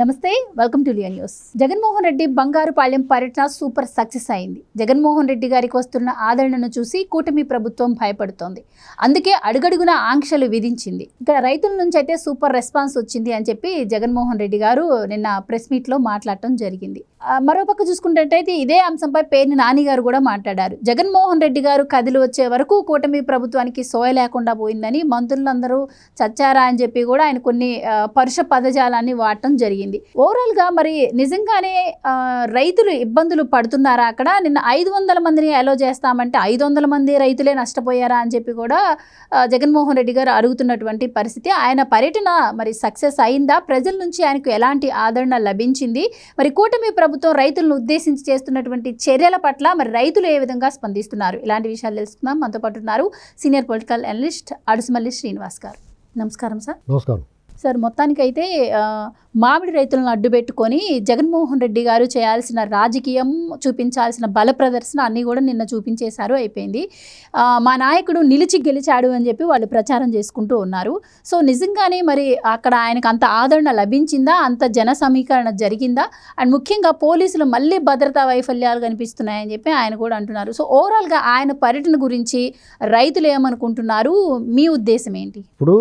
నమస్తే, welcome to లియా news. Jaganmohan Reddy Bangarupalyam పర్యటన సూపర్ సక్సెస్ అయింది. జగన్మోహన్ రెడ్డి గారికి వస్తున్న ఆదరణను చూసి కూటమి ప్రభుత్వం భయపడుతోంది. అందుకే అడుగడుగున ఆంక్షలు విధించింది. ఇక్కడ రైతుల నుంచి అయితే సూపర్ రెస్పాన్స్ వచ్చింది అని చెప్పి జగన్మోహన్ రెడ్డి గారు నిన్న ప్రెస్ మీట్లో మాట్లాడటం జరిగింది. మరోపక్క చూసుకుంటే ఇదే అంశంపై పేర్ని నాని గారు కూడా మాట్లాడారు. జగన్మోహన్ రెడ్డి గారు కదిలి వచ్చే వరకు కూటమి ప్రభుత్వానికి సోయ లేకుండా పోయిందని, మంత్రులందరూ చచ్చారా అని చెప్పి కూడా ఆయన కొన్ని పరుష పదజాలాన్ని వాడటం జరిగింది. ఓవరాల్ గా మరి నిజంగానే రైతులు ఇబ్బందులు పడుతున్నారా? అక్కడ నిన్న 500 మందిని అలో చేస్తామంటే 500 మంది రైతులే నష్టపోయారా అని చెప్పి కూడా జగన్మోహన్ రెడ్డి గారు అడుగుతున్నటువంటి పరిస్థితి. ఆయన పర్యటన మరి సక్సెస్ అయిందా? ప్రజల నుంచి ఆయనకు ఎలాంటి ఆదరణ లభించింది? మరి కూటమి ప్రభుత్వం రైతులను ఉద్దేశించి చేస్తున్నటువంటి చర్యల పట్ల మరి రైతులు ఏ విధంగా స్పందిస్తున్నారు? ఇలాంటి విషయాలు తెలుసుకుందాం. మనతో పాటు ఉన్నారు senior political analyst Adusumalli Srinivas గారు. నమస్కారం సార్. నమస్కారం సార్, మొత్తానికైతే మామిడి రైతులను అడ్డుపెట్టుకొని జగన్మోహన్ రెడ్డి గారు చేయాల్సిన రాజకీయం, చూపించాల్సిన బల ప్రదర్శన అన్నీ కూడా నిన్న చూపించేశారు, అయిపోయింది. మా నాయకుడు నిలిచి గెలిచాడు అని చెప్పి వాళ్ళు ప్రచారం చేసుకుంటూ ఉన్నారు. సో నిజంగానే మరి అక్కడ ఆయనకు అంత ఆదరణ లభించిందా? అంత జన సమీకరణ జరిగిందా? అండ్ ముఖ్యంగా పోలీసులు మళ్ళీ భద్రతా వైఫల్యాలు కనిపిస్తున్నాయని చెప్పి ఆయన కూడా అంటున్నారు. సో ఓవరాల్గా ఆయన పర్యటన గురించి రైతులు ఏమనుకుంటున్నారు? మీ ఉద్దేశం ఏంటి? ఇప్పుడు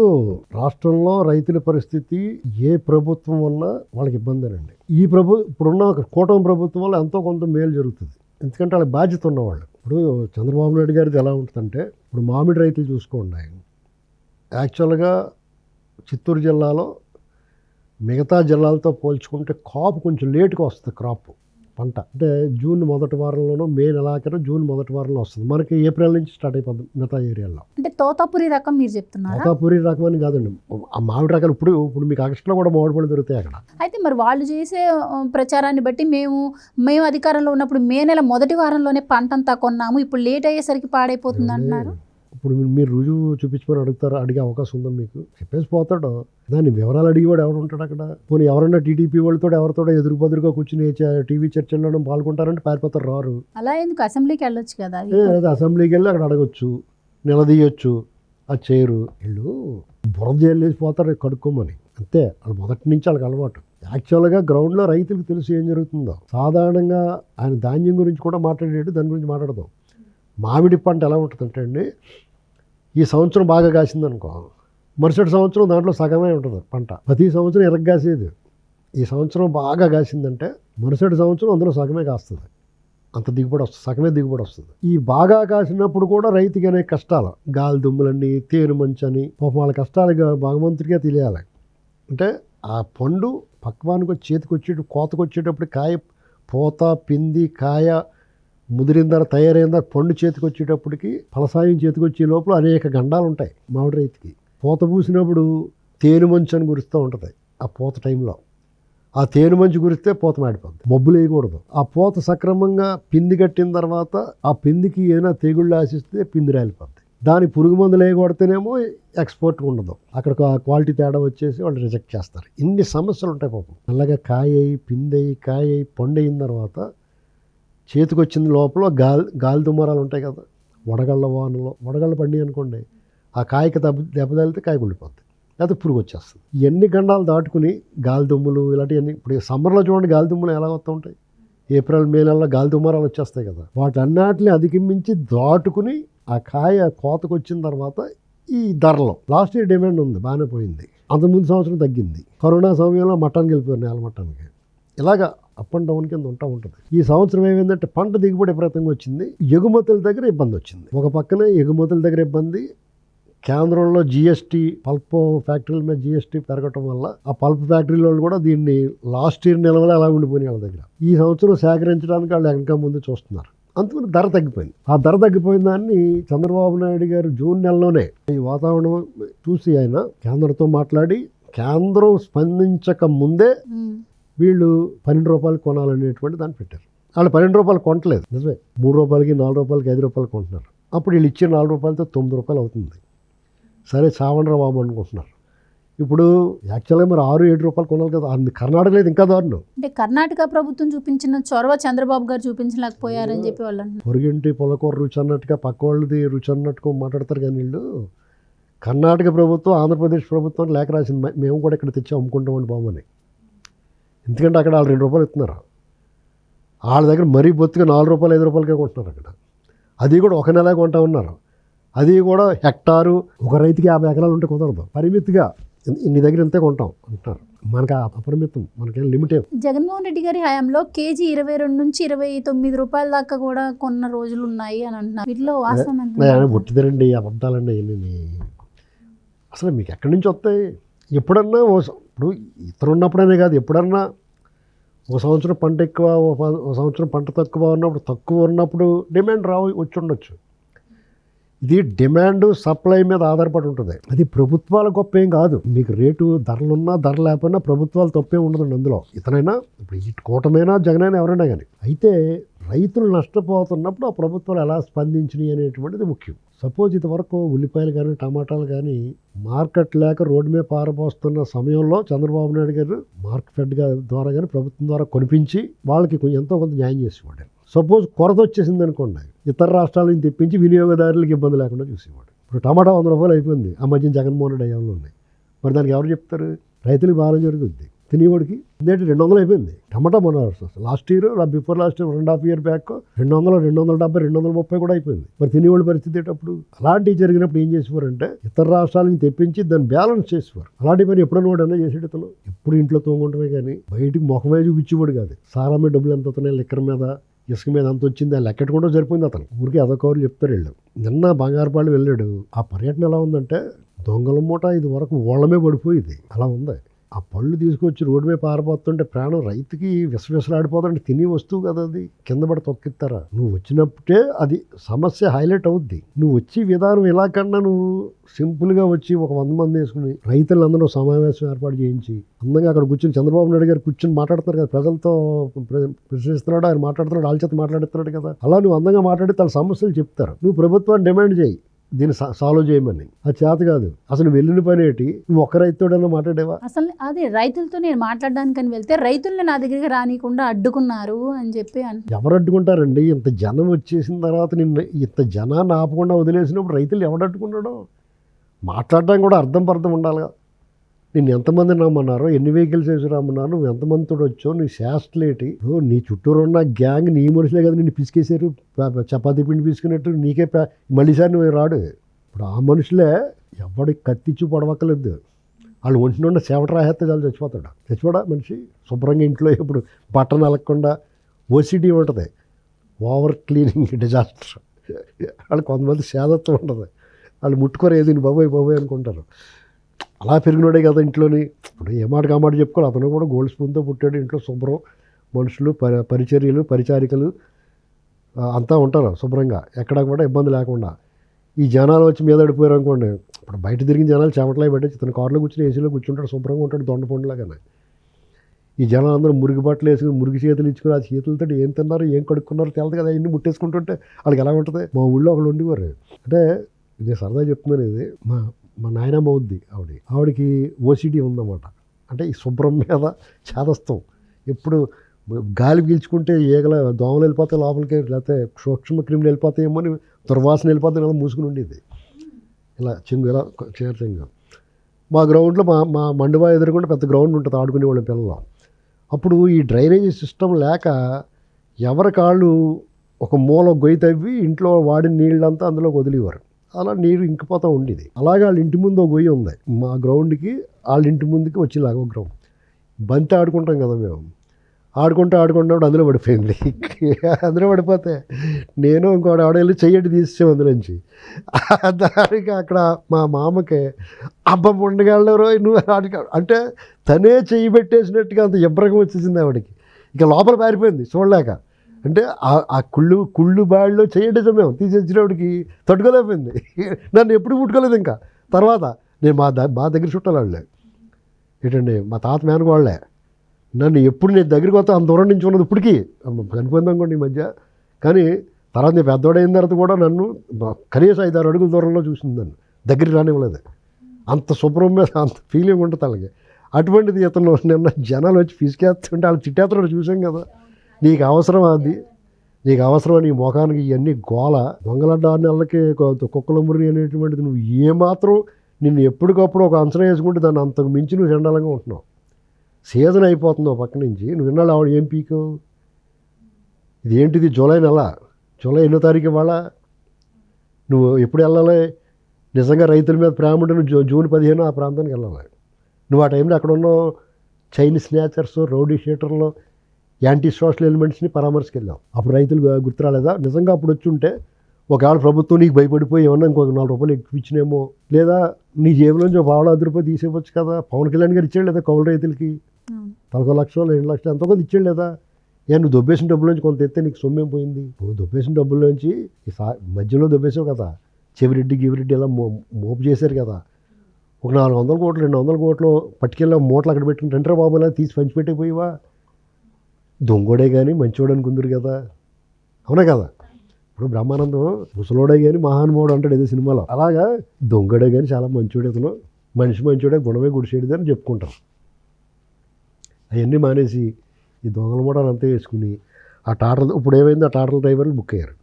రాష్ట్రంలో రైతుల పరిస్థితి ఏ ప్రభుత్వం వల్ల వాళ్ళకి ఇబ్బందేనండి. ఇప్పుడున్న కూటమి ప్రభుత్వం వల్ల ఎంతో కొంత మేలు జరుగుతుంది. ఎందుకంటే వాళ్ళకి బాధ్యత ఉన్నవాళ్ళు. ఇప్పుడు చంద్రబాబు నాయుడు గారిది ఎలా ఉంటుందంటే, ఇప్పుడు మామిడి రైతులు చూసుకోండి, యాక్చువల్గా చిత్తూరు జిల్లాలో మిగతా జిల్లాలతో పోల్చుకుంటే కాపు కొంచెం లేటుగా వస్తుంది. క్రాప్ పంట అంటే జూన్ మొదటి వారంలోనో, మే నెలాఖరు జూన్ మొదటి వారంలో వస్తుంది. మనకి ఏప్రిల్ నుంచి స్టార్ట్ అయిపోతుంది మిగతా ఏరియాలో. అంటే తోతాపురి రకం మీరు చెప్తున్నారు? తోతాపురి రకం అని కాదండి, ఆ మామిడి రకాలు ఇప్పుడు మీకు ఆగస్టులో కూడా మామిడి పళ్ళు దొరుకుతాయి అక్కడ. అయితే మరి వాళ్ళు చేసే ప్రచారాన్ని బట్టి మేము అధికారంలో ఉన్నప్పుడు మే నెల మొదటి వారంలోనే పంట అంతా కొన్నాము, ఇప్పుడు లేట్ అయ్యేసరికి పాడైపోతుంది అంటున్నారు. ఇప్పుడు మీరు రుజువు చూపించమని అడిగే అవకాశం ఉందా? మీకు చెప్పేసి పోతాడు. దాన్ని వివరాలు అడిగేవాడు ఎవడు ఉంటాడు అక్కడ? పోనీ ఎవరన్నా టీడీపీ వాళ్ళతో ఎవరితో ఎదురుబదురుగా కూర్చుని టీవీ చర్చల్లో పాల్గొంటారంటే పారిపోతారు, రారు. అలా ఎందుకు? అసెంబ్లీకి వెళ్ళొచ్చు కదా. అదే అసెంబ్లీకి వెళ్ళి అక్కడ అడగొచ్చు, నిలదీయొచ్చు. అది చేయరు. వీళ్ళు బురద జైలు పోతారు కడుక్కోమని, అంతే. వాళ్ళు మొదటి నుంచి వాళ్ళకి అలవాటు. యాక్చువల్గా గ్రౌండ్లో రైతులకు తెలుసు ఏం జరుగుతుందో. సాధారణంగా ఆయన ధాన్యం గురించి కూడా మాట్లాడేది, దాని గురించి మాట్లాడదాం. మామిడి పంట ఎలా ఉంటుందంటే అండి, ఈ సంవత్సరం బాగా కాసిందనుకో, మరుసటి సంవత్సరం దాంట్లో సగమే ఉంటుంది పంట. ప్రతి సంవత్సరం ఎరగగాసేది. ఈ సంవత్సరం బాగా కాసిందంటే మరుసటి సంవత్సరం అందులో సగమే కాస్తుంది. అంత దిగుబడి వస్తుంది, సగమే దిగుబడి వస్తుంది. ఈ బాగా కాసినప్పుడు కూడా రైతుకి అనే కష్టాలు, గాలి దుమ్ములన్నీ, తేను మంచని, పాపం వాళ్ళ కష్టాలుగా భగవంతుడికే తెలియాలి. అంటే ఆ పండు పక్వానికి చేతికి వచ్చేటప్పుడు, కోతకు వచ్చేటప్పుడు కాయ పూత, పిండి, కాయ ముదిరిన తర్వాత, తయారైన తర్వాత పండు చేతికి వచ్చేటప్పటికి, ఫలసాయం చేతికి వచ్చే లోపల అనేక గండాలు ఉంటాయి మామిడి రైతుకి. పూత పూసినప్పుడు తేనె మంచు అని కురుస్తూ ఉంటుంది. ఆ పూత టైంలో ఆ తేనె మంచు కురిస్తే పూత మాడిపోద్ది, మబ్బులు వేయకూడదు. ఆ పూత సక్రమంగా పిండి కట్టిన తర్వాత ఆ పిండికి ఏదైనా తెగుళ్ళు ఆశిస్తే పిండి రాలిపోద్ది. దాని పురుగు మందులు వేయకూడితేనేమో ఎక్స్పోర్ట్ ఉండదు. అక్కడ క్వాలిటీ తేడా వచ్చేసి వాళ్ళు రిజెక్ట్ చేస్తారు. ఇన్ని సమస్యలు ఉంటాయి పాపం. అలాగే కాయ అయ్యి, పిండి అయ్యి, కాయ అయ్యి, పండు అయిన తర్వాత చేతికి వచ్చింది లోపల గాలి దుమారాలు ఉంటాయి కదా, వడగళ్ళ పండి అనుకోండి, ఆ కాయకి దెబ్బతలితే కాయ కుళ్ళిపోద్ది, లేకపోతే పురుగు వచ్చేస్తుంది. ఎన్ని గండాలు దాటుకుని గాలి దుమ్ములు ఇలాంటివన్నీ, ఇప్పుడు సమ్మర్లో చూడండి గాలి దుమ్ములు ఎలా వస్తూ ఉంటాయి, ఏప్రిల్ మే నెలలో గాలి దుమారాలు వచ్చేస్తాయి కదా. వాటన్నిటిని అధిగమించి దాటుకుని ఆ కాయ కోతకు వచ్చిన తర్వాత ఈ ధరలో లాస్ట్ ఇయర్ డిమాండ్ ఉంది, బాగానే పోయింది. అంతకుముందు సంవత్సరం తగ్గింది. కరోనా సమయంలో మటన్కి వెళ్ళిపోయారు, నేల మటన్కి. ఇలాగా అప్ అండ్ డౌన్ కింద ఉంటుంది. ఈ సంవత్సరం ఏమైందంటే పంట దిగుబడి విపరీతంగా వచ్చింది, ఎగుమతుల దగ్గర ఇబ్బంది వచ్చింది. ఒక పక్కనే ఎగుమతుల దగ్గర ఇబ్బంది, కేంద్రంలో జిఎస్టీ, పల్ప్ ఫ్యాక్టరీల మీద జిఎస్టీ పెరగటం వల్ల ఆ పల్ప్ ఫ్యాక్టరీల వాళ్ళు కూడా దీన్ని లాస్ట్ ఇయర్ నిలవలో అలా ఉండిపోయినాయి వాళ్ళ దగ్గర. ఈ సంవత్సరం సేకరించడానికి వాళ్ళు ఇంకా ముందు చూస్తున్నారు. అందుకని ధర తగ్గిపోయింది. ఆ ధర తగ్గిపోయిన దాన్ని చంద్రబాబు నాయుడు గారు జూన్ నెలలోనే ఈ వాతావరణం చూసి ఆయన కేంద్రంతో మాట్లాడి, కేంద్రం స్పందించక ముందే వీళ్ళు 12 రూపాయలు కొనాలనేటువంటి దాన్ని పెట్టారు. వాళ్ళు 12 రూపాయలు కొనట్లేదు, నిజమే. 3 రూపాయలకి, 4 రూపాయలకి, 5 రూపాయలు కొంటున్నారు. అప్పుడు వీళ్ళు ఇచ్చే 4 రూపాయలతో 9 రూపాయలు అవుతుంది. సరే చావండ్రా బాబు అనుకుంటున్నారు. ఇప్పుడు యాక్చువల్గా మరి 6-7 రూపాయలు కొనాలి కదా. కర్ణాటక లేదు, ఇంకా దారుణం. అంటే కర్ణాటక ప్రభుత్వం చూపించిన చొరవ చంద్రబాబు గారు చూపించలేకపోయారని చెప్పి వాళ్ళు పొరుగింటి పొలకూర రుచి అన్నట్టుగా, పక్క వాళ్ళది రుచి అన్నట్టుగా మాట్లాడతారు. కానీ వీళ్ళు కర్ణాటక ప్రభుత్వం ఆంధ్రప్రదేశ్ ప్రభుత్వం లేఖ రాసింది, మేము కూడా ఇక్కడ తెచ్చి అమ్ముకుంటామండి బాబు అని. ఎందుకంటే అక్కడ వాళ్ళు 2 రూపాయలు ఇస్తున్నారు, వాళ్ళ దగ్గర మరీ బొత్తుగా 4 రూపాయలు 5 రూపాయలకే కొంటున్నారు అక్కడ. అది కూడా ఒక నెల కొంటా ఉన్నారు. అది కూడా హెక్టారు ఒక రైతుకి 50 ఎకరాలు ఉంటే కుదరదు, పరిమితిగా ఇన్ని దగ్గర ఇంతే కొంటాం అంటున్నారు. మనకు అపరిమితం, మనకేం లిమిటే. జగన్మోహన్ రెడ్డి గారి హయాంలో కేజీ 22 నుంచి 29 రూపాయల దాకా కూడా కొన్న రోజులు ఉన్నాయి అని అంటున్నారు. వీటిలో వాస్తవం ఎంత? ఒట్టిదరండి, అబద్ధాలండి అవన్నీ. అసలు మీకు ఎక్కడి నుంచి వస్తాయి? ఎప్పుడన్నా ఇప్పుడు ఇతరు ఉన్నప్పుడనే కాదు, ఎప్పుడన్నా ఒక సంవత్సరం పంట ఎక్కువ, ఒక సంవత్సరం పంట తక్కువ ఉన్నప్పుడు, తక్కువ ఉన్నప్పుడు డిమాండ్ వచ్చి ఉండొచ్చు. ఇది డిమాండ్ సప్లై మీద ఆధారపడి ఉంటుంది. అది ప్రభుత్వాల గొప్ప ఏం కాదు. మీకు రేటు ధరలున్నా ధర లేకపోయినా ప్రభుత్వాలు తప్పే ఉండదండి అందులో. ఇతనైనా ఇప్పుడు ఈ కూటమైనా జగనైనా ఎవరైనా కానీ. అయితే రైతులు నష్టపోతున్నప్పుడు ఆ ప్రభుత్వాలు ఎలా స్పందించినాయి అనేటువంటిది ముఖ్యం. సపోజ్ ఇంతవరకు ఉల్లిపాయలు కానీ టమాటాలు కానీ మార్కెట్ లేక రోడ్డు మీద పారబోస్తున్న సమయంలో చంద్రబాబు నాయుడు గారు మార్కెట్ ద్వారా కానీ ప్రభుత్వం ద్వారా కొనిపించి వాళ్ళకి ఎంతో కొంత న్యాయం చేసేవాడు. సపోజ్ కొరత వచ్చేసింది అనుకోండి, ఇతర రాష్ట్రాల నుంచి తెప్పించి వినియోగదారులకు ఇబ్బంది లేకుండా చూసేవాడు. ఇప్పుడు టమాటా 100 రూపాయలు అయిపోయింది ఆ మధ్య జగన్మోహన్ రెడ్డి హయాంలో ఉన్నాయి. మరి దానికి ఎవరు చెప్తారు? రైతులకు బాగా జరుగుద్ది, తినేవాడికి. ఇదేంటి 200 అయిపోయింది టమాటా. మన last year, before last year, 2.5 years back 200, 270, 230 కూడా అయిపోయింది. మరి తినేవాడి పరిస్థితి ఏంటప్పుడు? అలాంటివి జరిగినప్పుడు ఏం చేసేవారంటే ఇతర రాష్ట్రాల నుంచి తెప్పించి దాన్ని బ్యాలెన్స్ చేసేవారు. అలాంటి పని ఎప్పుడన్నా వాడు అన్నా చేసేది ఇతను. ఎప్పుడు ఇంట్లో తోముకుంటమే కానీ బయటికి ముఖమే చూపించేవాడు కాదు. సారా మీద డబ్బులు ఎంత అవుతున్నాయి, లిక్కర్ మీద, ఇసుక మీద అంత వచ్చింది, ఆ లెక్కెట్టుకుంటూ సరిపోయింది అతను. ఊరికి అదొకరు చెప్తారు వీళ్ళు. నిన్న బంగారుపాళ్ళు వెళ్ళాడు. ఆ పర్యటన ఎలా ఉందంటే దొంగల మూట ఇది వరకు ఓళ్ళమే పడిపోయింది, అలా ఉంది. ఆ పళ్ళు తీసుకొచ్చి రోడ్డు మీద పారిపోతుంటే ప్రాణం రైతుకి విసవిసలాడిపోతుంటే తిని వస్తువు కదా, అది కింద పడి తొక్కిస్తారా? నువ్వు వచ్చినప్పుడే అది సమస్య హైలైట్ అవుద్ది. నువ్వు వచ్చి విధానం ఇలా కన్నా నువ్వు సింపుల్గా వచ్చి ఒక 100 మంది వేసుకుని రైతులందరూ సమావేశం ఏర్పాటు చేయించి అందంగా అక్కడ కూర్చొని చంద్రబాబు నాయుడు గారు కూర్చొని మాట్లాడుతున్నారు కదా, ప్రజలతో ప్రశ్నిస్తున్నాడు, ఆయన మాట్లాడుతున్నాడు, వాళ్ళ చేత మాట్లాడుతున్నాడు కదా. అలా నువ్వు అందంగా మాట్లాడి తన సమస్యలు చెప్తారు. నువ్వు ప్రభుత్వాన్ని డిమాండ్ చేయి దీన్ని సాల్వ్ చేయమని. అది చేత కాదు. అసలు వెళ్ళిన పని ఏంటి? నువ్వు ఒక్క రైతుతోడన్నా మాట్లాడేవా? అసలు అదే రైతులతో నేను మాట్లాడడానికి అని వెళ్తే రైతుల్ని నా దగ్గరికి రానికుండా అడ్డుకున్నారు అని చెప్పి ఎవరు అడ్డుకుంటారండి? ఇంత జనం వచ్చేసిన తర్వాత నిన్ను ఇంత జనాన్ని ఆపకుండా వదిలేసినప్పుడు రైతులు ఎవడు అడ్డుకున్నాడో? మాట్లాడడానికి కూడా అర్థం పర్థం ఉండాలి. నిన్ను ఎంతమంది రమ్మన్నారో, ఎన్ని వెహికల్స్ వేసి రమ్మన్నారు, నువ్వు ఎంతమందితో వచ్చావు, నీ శాస్ట్లేటి, నీ చుట్టూరు ఉన్న గ్యాంగ్ నీ మనుషులే కదా నిన్ను పిసికేసారు, చపాతీ పిండి పిసుకున్నట్టు నీకే మళ్ళీసారి నువ్వు రాడు. ఇప్పుడు ఆ మనుషులే ఎవడికి కత్తిచ్చి పొడవక్కలేదు. వాళ్ళు ఒంటి నుండి చెమట రాహేస్తే చాలు చచ్చిపోడా మనిషి. శుభ్రంగా ఇంట్లో ఇప్పుడు బట్టలు అలగకుండా ఓసిటీ ఉంటుంది, ఓవర్ క్లీనింగ్ డిజాస్టర్. వాళ్ళు కొంతమంది సేదత్వం ఉంటుంది, వాళ్ళు ముట్టుకోరు ఏది బాబోయ్ అనుకుంటారు. అలా పెరిగినోడే కదా ఇంట్లోని. ఇప్పుడు ఏ మాటకు ఆ మాట చెప్పుకోవాలి. అతను కూడా గోల్డ్ స్పూన్తో పుట్టాడు. ఇంట్లో శుభ్రం, మనుషులు, పరిచర్యలు, పరిచారికలు అంతా ఉంటారు శుభ్రంగా, ఎక్కడా కూడా ఇబ్బంది లేకుండా. ఈ జనాలు వచ్చి మీద పడిపోయారు అనుకోండి, ఇప్పుడు బయట తిరిగిన జనాలు చెమటలా పెట్టి ఇతను కారులో కూర్చొని ఏసీలో కూర్చుంటాడు, శుభ్రంగా ఉంటాడు దొండపండులాగానే. ఈ జనాలు అందరూ మురికి బట్టలు వేసుకుని మురికి చేతులు ఇచ్చుకుని ఆ చేతులతో ఏం తిన్నారు, ఏం కడుక్కున్నారో తెలదు కదా, అవన్నీ ముట్టేసుకుంటుంటే వాళ్ళకి ఎలా ఉంటుంది? మా ఊళ్ళో ఒకళ్ళు ఉండేవారు. అంటే ఇది సరదా చెప్తున్నాను. ఇది మా నాయనమ్మ అవుద్ది, ఆవిడకి ఓసిటీ ఉందన్నమాట. అంటే ఈ శుభ్రం మీద చేదస్తాం. ఎప్పుడు గాలి పీల్చుకుంటే ఈగల దోమలు వెళ్ళిపోతాయి లోపలికి, లేకపోతే సూక్ష్మ క్రిములు వెళ్ళిపోతాయేమో అని దుర్వాసన వెళ్ళిపోతాయి, ఇలా మూసుకుని ఉండేది. ఇలా చెంగు ఇలా చెంగు. మా గ్రౌండ్లో మా మండువా ఎదురుకుండా పెద్ద గ్రౌండ్ ఉంటుంది, ఆడుకునేవాళ్ళం పిల్లలు. అప్పుడు ఈ డ్రైనేజీ సిస్టమ్ లేక ఎవరి కాళ్ళు ఒక మూల గొయ్యి తవ్వి ఇంట్లో వాడిన నీళ్ళంతా అందులోకి వదిలేవారు. అలా నీరు ఇంకిపోతూ ఉండేది. అలాగే వాళ్ళ ఇంటి ముందు ఒక గొయ్యి ఉంది, మా గ్రౌండ్కి వాళ్ళ ఇంటి ముందుకి వచ్చేలాగా ఒక గ్రౌండ్. బంతి ఆడుకుంటాం కదా మేము, ఆడుకుంటూ అందులో పడిపోయింది. అందులో పడిపోతే నేను ఇంకోటి ఆడవెళ్ళి చెయ్యటి తీసాము అందులోంచి. దానికి అక్కడ మా మామకి అబ్బ ఉండగలరు రోజు నువ్వు అంటే తనే చెయ్యి పెట్టేసినట్టుగా అంత ఇబ్రగం వచ్చేసింది ఆవిడకి. ఇక లోపల పారిపోయింది చూడలేక. అంటే ఆ కుళ్ళు బాడిలో చేయడం మేము తీసేసినప్పటికి తట్టుకోలేకపోయింది. నన్ను ఎప్పుడు ముట్టుకోలేదు. ఇంకా తర్వాత నేను మా దగ్గర చుట్టాలే ఏంటండి, మా తాత మేనకోళ్ళే. నన్ను ఎప్పుడు నేను దగ్గరికి వస్తే అంత దూరం నుంచి ఉన్నది ఇప్పటికీ చనిపోయింది అనుకోండి ఈ మధ్య. కానీ తర్వాత నేను పెద్దోడైన తర్వాత కూడా నన్ను కనీసం 5-6 అడుగుల దూరంలో చూసింది, నన్ను దగ్గరికి రానివ్వలేదు. అంత శుభ్రం మీద అంత ఫీలింగ్ ఉంటుంది అలాగే. అటువంటిది ఇతను నిన్న జనాలు వచ్చి ఫిసికేస్తుంటే వాళ్ళు చిట్టేస్తున్నాడు చూసాం కదా. నీకు అవసరం అది, నీకు అవసరం నీ ముఖానికి ఇవన్నీ గోల. దొంగలడ్డ 6 నెలలకి కుక్కల మురి అనేటువంటిది నువ్వు ఏమాత్రం నిన్ను ఎప్పటికప్పుడు ఒక అంచనా వేసుకుంటే దాన్ని అంతకు మించి నువ్వు చండాలంగా ఉంటున్నావు. సీజన్ అయిపోతుంది ఒక పక్క నుంచి, నువ్వు విన్నాళ్ళు ఆవిడ ఏం పీకు, ఇది ఏంటిది జూలై నెల, జూలై 8వ తారీఖు ఇవాళ, నువ్వు ఎప్పుడు వెళ్ళాలి? నిజంగా రైతుల మీద ప్రేమ ఉంటే నువ్వు జూన్ 15 ఆ ప్రాంతానికి వెళ్ళాలి. నువ్వు ఆ టైంలో అక్కడ ఉన్న చైనీస్ స్నాచర్స్, రౌడీ షీటర్లు, యాంటీ సోషల్ ఎలిమెంట్స్ని పరామర్శకి వెళ్ళావు. అప్పుడు రైతులు గుర్తు రాలేదా? నిజంగా అప్పుడు వచ్చి ఉంటే ఒకవేళ ప్రభుత్వం నీకు భయపడిపోయి ఏమన్నా ఇంకొక 4 రూపాయలు ఎక్కువ ఇచ్చినేమో, లేదా నీ జేబులోంచి ఒక పావుల 10 రూపాయలు తీసేవచ్చు కదా. పవన్ కళ్యాణ్ గారు ఇచ్చాడు లేదా కౌలు రైతులకి? 11 లక్షలు 2 లక్షలు ఎంతో కొంత ఇచ్చాడు లేదా? నువ్వు దొబ్బేసిన డబ్బులోంచి కొంత ఎత్తే నీకు సొమ్మేం పోయింది? నువ్వు దొబ్బేసిన డబ్బుల్లోంచి మధ్యలో దొబ్బేసావు కదా, చెవిరెడ్డి గివిరెడ్డి ఇలా మోపు చేశారు కదా. ఒక 400 కోట్లు 200 కోట్లు పట్టుకెళ్ళి మూటలు అక్కడ పెట్టుకుని రెంటరా బాబు ఇలా తీసి పంచిపెట్టకపోయావా? దొంగోడే కానీ మంచోడని కుందరు కదా, అవునా కదా? ఇప్పుడు బ్రహ్మానందం ముసలోడే కానీ మహానుభావుడు అంటాడు ఏదో సినిమాలో, అలాగా దొంగడే కానీ చాలా మంచోడు, ఇతను మనిషి మంచోడే, గుణమే గుడిసేది అని చెప్పుకుంటారు. అవన్నీ మానేసి ఈ దొంగల మూటలు అంతా వేసుకుని ఆ టాటర్, ఇప్పుడు ఏమైంది, ఆ టాటర్ డ్రైవర్లు బుక్ అయ్యారు.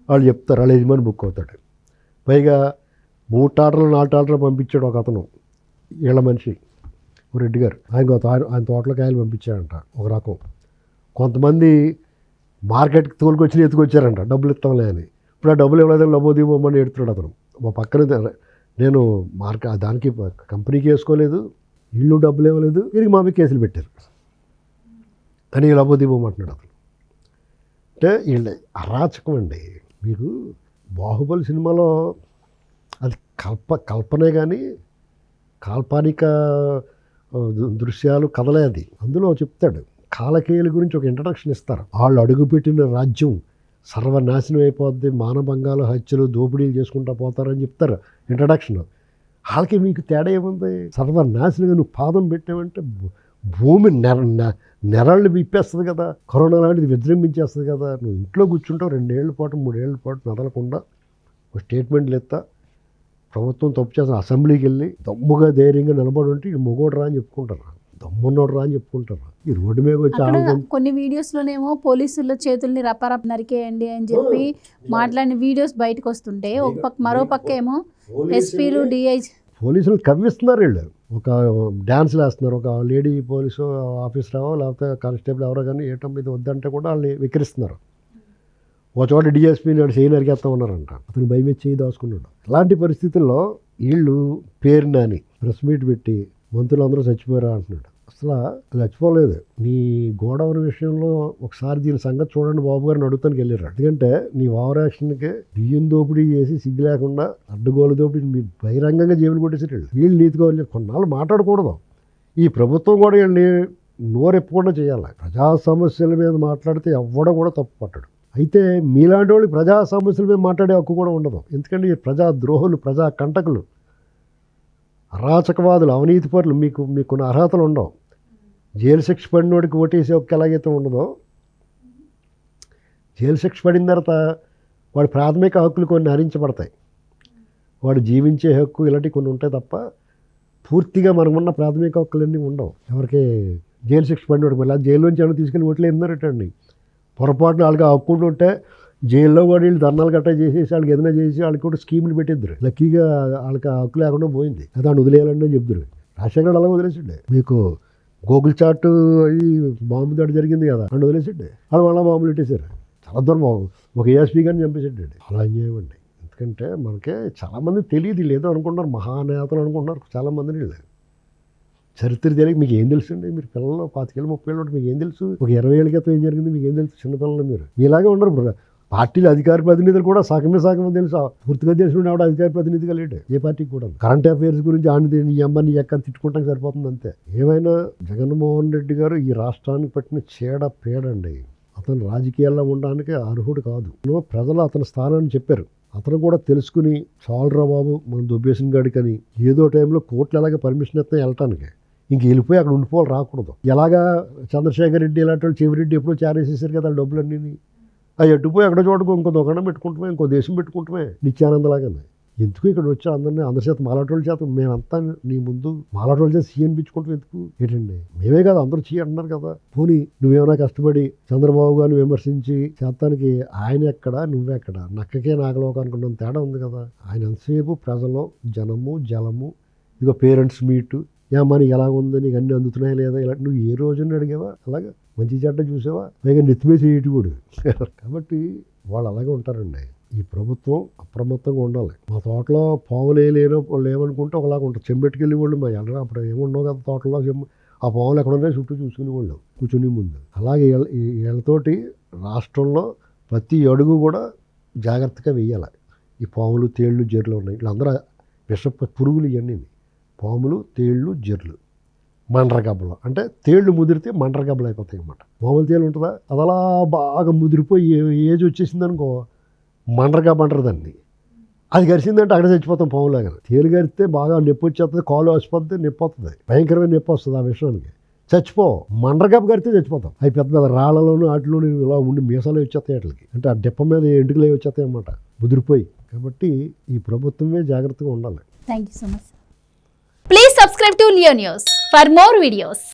వాళ్ళు చెప్తారు వాళ్ళ యజమాని బుక్ అవుతాడు. పైగా 3 టాటర్లు 4 టాటర్లు పంపించాడు ఒక అతను, వీళ్ళ మనిషి ఓ రెడ్డి గారు, ఆయన తోటలో కాయలు పంపించాడంట ఒక రకం. కొంతమంది మార్కెట్కి తోలుకొచ్చి ఎత్తుకొచ్చారంట డబ్బులు ఇస్తాంలే అని. ఇప్పుడు ఆ డబ్బులు ఇవ్వలేదు, లబోదీబొమ్మని ఎడుతున్నాడు అతను. మా పక్కన నేను దానికి కంపెనీకి వేసుకోలేదు, ఇల్లు డబ్బులు ఇవ్వలేదు, వీరికి మా మీద కేసులు పెట్టారు అని లబోదీబొమ్మంటున్నాడు అతను. అంటే వీళ్ళ అరాచకం అండి. మీకు బాహుబలి సినిమాలో అది కల్పనే కానీ కాల్పనిక దృశ్యాలు కథలే అది. అందులో చెప్తాడు కాలకేయుల గురించి ఒక ఇంట్రడక్షన్ ఇస్తారు. వాళ్ళు అడుగుపెట్టిన రాజ్యం సర్వనాశనం అయిపోద్ది, మానభంగాలు, హత్యలు, దోపిడీలు చేసుకుంటూ పోతారని చెప్తారు ఇంట్రడక్షన్. వాళ్ళకి మీకు తేడా ఏముంది? సర్వనాశనంగా నువ్వు పాదం పెట్టావంటే భూమి నెరళ్ళు విప్పేస్తుంది కదా, కరోనా లాంటిది విజృంభించేస్తుంది కదా. నువ్వు ఇంట్లో కూర్చుంటావు 2 ఏళ్ల పాటు 3 ఏళ్ల పాటు మెదలకుండా ఒక స్టేట్మెంట్లు ఎత్తా, ప్రభుత్వం తప్పు చేసిన అసెంబ్లీకి వెళ్ళి దమ్ముగా ధైర్యంగా నిలబడి ఉంటే ఈ మొగోడు రా అని చెప్పుకుంటారు, దమ్మున్నోడు రా అని చెప్పుకుంటారు. ఈ రోడ్డు మీద వచ్చి కొన్ని వీడియోస్లోనేమో పోలీసుల చేతుల్ని రపారప్ నరికేయండి అని చెప్పి మాట్లాడిన వీడియోస్ బయటకు వస్తుంటే, ఒక పక్క మరో పక్క ఏమో ఎస్పీలు డిఐజీ పోలీసులు కవ్విస్తున్నారు. వీళ్ళు ఒక డ్యాన్స్లు వేస్తున్నారు. ఒక లేడీ పోలీసు ఆఫీసర్ లేకపోతే కానిస్టేబుల్ ఎవరో కానీ ఏటం మీద వద్దంటే కూడా వాళ్ళని వికరిస్తున్నారు. ఒక చోట డిఎస్పీ నాడు చేయి నరికేస్తా ఉన్నారంట, అతను భయం చేయి దాచుకున్నాడు. అలాంటి పరిస్థితుల్లో వీళ్ళు పేరు నాని ప్రెస్ మీట్ పెట్టి మంత్రులందరూ చచ్చిపోయారా అంటున్నాడు. అసలు చచ్చిపోలేదు. నీ గోడౌన్ విషయంలో ఒకసారి దీని సంగతి చూడండి బాబు గారిని అడుగుతానికి వెళ్ళారు. ఎందుకంటే నీ ఓవర్ యాక్షన్కి బియ్యం దోపిడీ చేసి సిగ్గు లేకుండా అడ్డగోలు దోపిడీ మీరు బహిరంగంగా జేబులు కొట్టేసారు. వీళ్ళు నీతిగా కొన్నాళ్ళు మాట్లాడకూడదు. ఈ ప్రభుత్వం కూడా వీళ్ళని నోరెప్పకుండా చేయాలి. ప్రజా సమస్యల మీద మాట్లాడితే ఎవ్వడం కూడా తప్పు పట్టడు. అయితే మీలాంటి వాళ్ళు ప్రజా సమస్యల మీద మాట్లాడే హక్కు కూడా ఉండదు. ఎందుకంటే ఈ ప్రజా ద్రోహులు, ప్రజా కంటకులు, అరాచకవాదులు, అవినీతి పరులు, మీకున్న అర్హతలు ఉండవు. జైలు శిక్ష పడినోడికి ఓటేసే హక్కు ఎలాగైతే ఉండదో, జైలు శిక్ష పడిన తర్వాత వాడి ప్రాథమిక హక్కులు కొన్ని హరించబడతాయి. వాడు జీవించే హక్కు ఇలాంటివి కొన్ని ఉంటాయి తప్ప పూర్తిగా మనకున్న ప్రాథమిక హక్కులన్నీ ఉండవు. ఎవరికి జైలు శిక్ష పడినోడికి మళ్ళీ జైల్లోంచి ఏమైనా తీసుకెళ్ళి ఓట్లు వేస్తున్నారటండి. పొరపాటున వాళ్ళకి హక్కు ఉంటే జైల్లో కూడా వీళ్ళు ధర్నాలు గట్టా చేసేసి వాళ్ళకి ఏదైనా చేసి వాళ్ళకి కూడా స్కీములు పెట్టిద్దరు. లక్కీగా వాళ్ళకి హక్కు లేకుండా పోయింది, అదే వదిలేయాలండి అని చెప్తారు. రాజశేఖర్ అలా వదిలేసిండే. మీకు గూగుల్ చాట్ అది బాంబు దాడి జరిగింది కదా, అని వదిలేసిండే. వాళ్ళు మళ్ళీ బాంబులు పెట్టేశారు. చాలా దూరం ఒక ఏఎస్పీ గారిని చంపేసాడు. అలా చేయమండి. ఎందుకంటే మనకి చాలామంది తెలియదు, వీళ్ళు ఏదో అనుకుంటున్నారు, మహానేతలు అనుకుంటున్నారు చాలామందిని. వీళ్ళు చరిత్ర తెలియక మీకు ఏం తెలుసు అండి? మీరు పిల్లలు 25 ఏళ్ళు 30 ఏళ్ళు మీకు ఏం తెలుసు? ఒక 20 ఏళ్ళ క్రితం ఏం జరిగింది మీకు ఏం తెలుసు? చిన్నపిల్లలు మీరు మీలాగే ఉండరు. పార్టీలు అధికార ప్రతినిధులు కూడా సగమే తెలుసు. పూర్తిగా తెలిసిన ఆవిడ అధికార ప్రతినిధిగా లేడు ఏ పార్టీకి కూడా. కరెంట్ అఫైర్స్ గురించి ఆని నీ అమ్మని ఎక్కని తిట్టుకుంటానికి సరిపోతుంది అంతే. ఏమైనా జగన్మోహన్ రెడ్డి గారు ఈ రాష్ట్రానికి పట్టిన పేడండి. అతను రాజకీయాల్లో ఉండడానికి అర్హుడు కాదు. ప్రజలు అతని స్థానాన్ని చెప్పారు. అతను కూడా తెలుసుకుని చాలురా బాబు మనం దొబ్బేసిన గాడికని ఏదో టైంలో కోర్టులు ఎలాగ పర్మిషన్ ఇస్తాయి వెళ్ళటానికి, ఇంక వెళ్ళిపోయి అక్కడ ఉండిపోవాలి, రాకూడదు. ఎలాగా చంద్రశేఖర్ రెడ్డి ఇలాంటి వాళ్ళు చెవిరెడ్డి ఎప్పుడో చారేసేసారు కదా డబ్బులన్నీ. అవి ఎట్టుపోయి అక్కడ చోటుకు ఇంకో దుకాణం పెట్టుకుంటామే, ఇంకో దేశం పెట్టుకుంటామే నిత్యానందలాగానే. ఎందుకు ఇక్కడ వచ్చి అందరి చేత మాలాటోళ్ళ చేత మేమంతా నీ ముందు మాలాటోళ్ళ చేత సీ అనిపించుకుంటాం ఎందుకు? ఏంటండి మేమే కదా అందరూ చీ అంటున్నారు కదా. పోనీ నువ్వేమైనా కష్టపడి చంద్రబాబు గారిని విమర్శించి చేస్తానికి ఆయన ఎక్కడ నువ్వెక్కడ, నక్కకే నాగలోక అనుకున్నంత తేడా ఉంది కదా. ఆయన ఎంతసేపు ప్రజలు, జనము, జలము, ఇదిగో పేరెంట్స్ మీటు ఏమ్మా నీకు ఎలా ఉంది, నీకు అన్నీ అందుతున్నాయా లేదా, ఇలా నువ్వు ఏ రోజున అడిగావా, అలాగే మంచి చెడ్డ చూసావా, పైగా నెత్తిమే చేయటి కూడా. కాబట్టి వాళ్ళు అలాగే ఉంటారండి. ఈ ప్రభుత్వం అప్రమత్తంగా ఉండాలి. మా తోటలో పావులు లేవనుకుంటే ఒకలాగా ఉంటుంది. చెంబెట్టుకెళ్ళి వాళ్ళు మా ఎల్లరా అప్పుడు ఏముండవు కదా తోటలో, ఆ పావులు ఎక్కడున్నాయి చుట్టూ చూసుకునే వాళ్ళు కూర్చుని ముందు. అలాగే వీళ్ళతోటి రాష్ట్రంలో ప్రతి అడుగు కూడా జాగ్రత్తగా వెయ్యాలి. ఈ పాములు, తేళ్ళు, జర్లు ఉన్నాయి, వీళ్ళందరూ విష పురుగులు ఇవన్నీ. పాములు, తేళ్ళు, జర్లు, మండ్రగబ్బలు. అంటే తేళ్ళు ముదిరితే మండ్రగబ్బలు అయిపోతాయి అన్నమాట. మామూలు తేలు ఉంటుందా, అది అలా బాగా ముదిరిపోయి ఏజ్ వచ్చేసిందనుకో మండ్రగబ్బ అంటారు దాన్ని. అది గరిచిందంటే అక్కడ చచ్చిపోతాం పాములాగా. తేలు గరిస్తే బాగా నొప్పి వచ్చేస్తుంది, కాలు వచ్చిపోతుంది, నొప్పి వస్తుంది, భయంకరమైన నొప్పి వస్తుంది. ఆ విషయానికి చచ్చిపో. మండ్రగబ్బ గరితే చచ్చిపోతాం. అవి పెద్ద పెద్ద రాళ్లలోనూ వాటిలోనూ ఇలా ఉండి మీసాలు వచ్చేస్తాయి వాటికి. అంటే ఆ డిప్ప మీద ఎంటుకలు వచ్చేస్తాయి అన్నమాట ముదిరిపోయి. కాబట్టి ఈ ప్రభుత్వమే జాగ్రత్తగా ఉండాలి. Thank you so much. Please subscribe to Leo news for more videos.